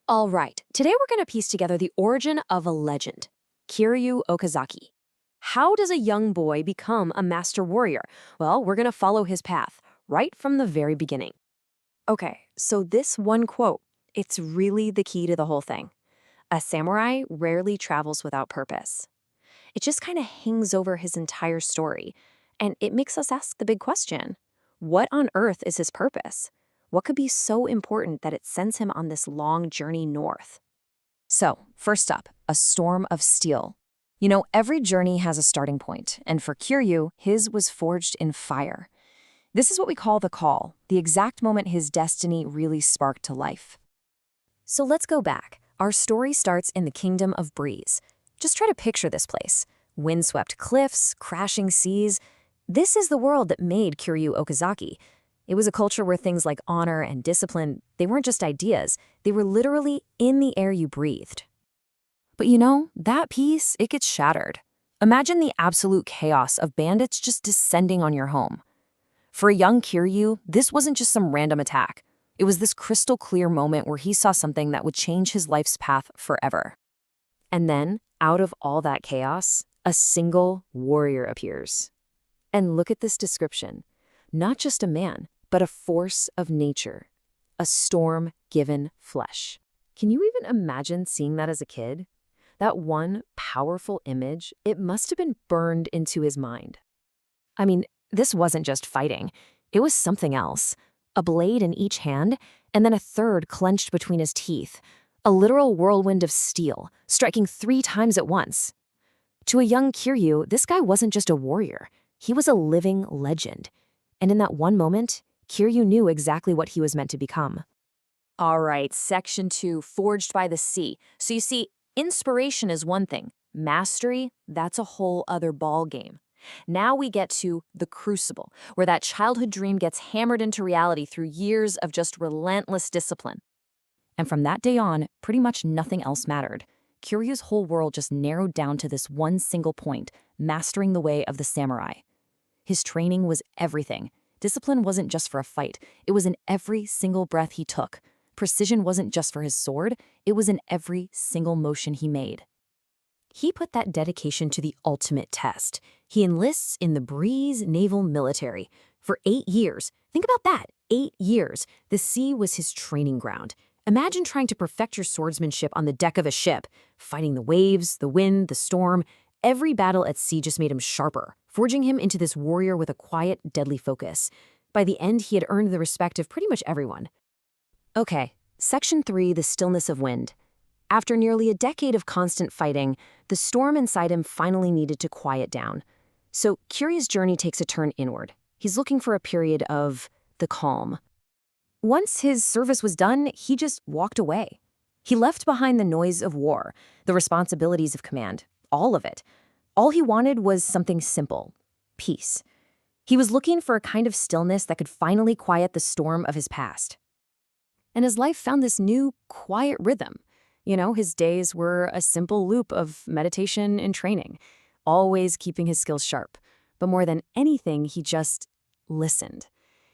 All right, today we're going to piece together the origin of a legend, Kiryu Okazaki. How does a young boy become a master warrior? Well, we're going to follow his path, right from the very beginning. Okay, so this one quote, it's really the key to the whole thing. A samurai rarely travels without purpose. It just kind of hangs over his entire story, and it makes us ask the big question. What on earth is his purpose? What could be so important that it sends him on this long journey north? So, first up, a storm of steel. You know, every journey has a starting point, and for Kiryu, his was forged in fire. This is what we call the call, the exact moment his destiny really sparked to life. So let's go back. Our story starts in the Kingdom of Breeze. Just try to picture this place. Windswept cliffs, crashing seas. This is the world that made Kiryu Okazaki. It was a culture where things like honor and discipline, they weren't just ideas, they were literally in the air you breathed. But you know, that piece, it gets shattered. Imagine the absolute chaos of bandits just descending on your home. For a young Kiryu, this wasn't just some random attack. It was this crystal clear moment where he saw something that would change his life's path forever. And then, out of all that chaos, a single warrior appears. And look at this description. Not just a man, but a force of nature. A storm given flesh. Can you even imagine seeing that as a kid? That one powerful image, it must have been burned into his mind. I mean, this wasn't just fighting. It was something else. A blade in each hand, and then a third clenched between his teeth. A literal whirlwind of steel, striking 3 times at once. To a young Kiryu, this guy wasn't just a warrior. He was a living legend. And in that one moment, Kiryu knew exactly what he was meant to become. All right, section 2, forged by the sea. So you see, inspiration is one thing. Mastery, that's a whole other ball game. Now we get to the crucible, where that childhood dream gets hammered into reality through years of just relentless discipline. And from that day on, pretty much nothing else mattered. Kiryu's whole world just narrowed down to this one single point, mastering the way of the samurai. His training was everything. Discipline wasn't just for a fight, it was in every single breath he took. Precision wasn't just for his sword, it was in every single motion he made. He put that dedication to the ultimate test. He enlists in the Breeze Naval Military. For 8 years, think about that, 8 years, the sea was his training ground. Imagine trying to perfect your swordsmanship on the deck of a ship, fighting the waves, the wind, the storm. Every battle at sea just made him sharper, forging him into this warrior with a quiet, deadly focus. By the end, he had earned the respect of pretty much everyone. Okay, Section 3, the stillness of wind. After nearly a decade of constant fighting, the storm inside him finally needed to quiet down. So Kiryu's journey takes a turn inward. He's looking for a period of the calm. Once his service was done, he just walked away. He left behind the noise of war, the responsibilities of command, all of it. All he wanted was something simple, peace. He was looking for a kind of stillness that could finally quiet the storm of his past. And his life found this new, quiet rhythm. You know, his days were a simple loop of meditation and training, always keeping his skills sharp. But more than anything, he just listened.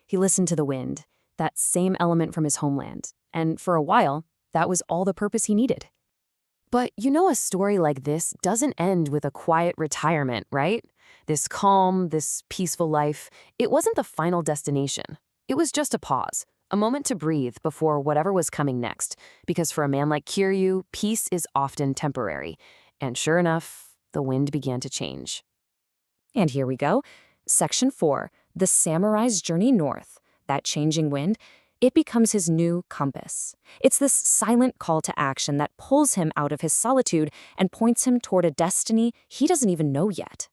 He listened to the wind, that same element from his homeland. And for a while, that was all the purpose he needed. But you know, a story like this doesn't end with a quiet retirement, right? This calm, this peaceful life, it wasn't the final destination. It was just a pause. A moment to breathe before whatever was coming next, because for a man like Kiryu, peace is often temporary. And sure enough, the wind began to change. And here we go. Section 4, the samurai's journey north. That changing wind, it becomes his new compass. It's this silent call to action that pulls him out of his solitude and points him toward a destiny he doesn't even know yet.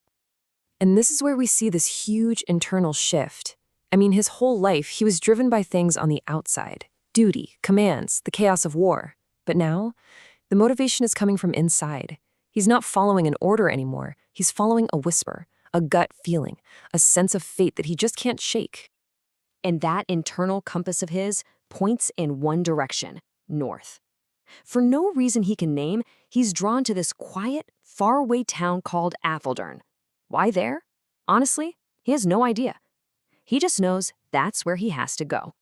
And this is where we see this huge internal shift. I mean, his whole life, he was driven by things on the outside. Duty, commands, the chaos of war. But now, the motivation is coming from inside. He's not following an order anymore. He's following a whisper, a gut feeling, a sense of fate that he just can't shake. And that internal compass of his points in one direction, north. For no reason he can name, he's drawn to this quiet, faraway town called Apheldern. Why there? Honestly, he has no idea. He just knows that's where he has to go.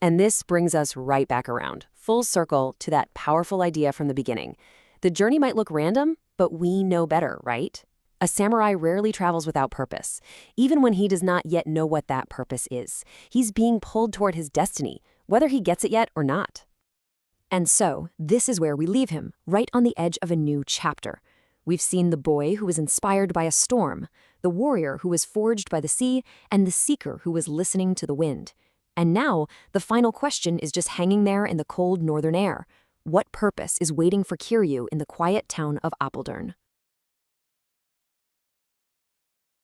And this brings us right back around, full circle to that powerful idea from the beginning. The journey might look random, but we know better, right? A samurai rarely travels without purpose, even when he does not yet know what that purpose is. He's being pulled toward his destiny, whether he gets it yet or not. And so, this is where we leave him, right on the edge of a new chapter. We've seen the boy who was inspired by a storm, the warrior who was forged by the sea, and the seeker who was listening to the wind. And now, the final question is just hanging there in the cold northern air. What purpose is waiting for Kiryu in the quiet town of Apeldoorn?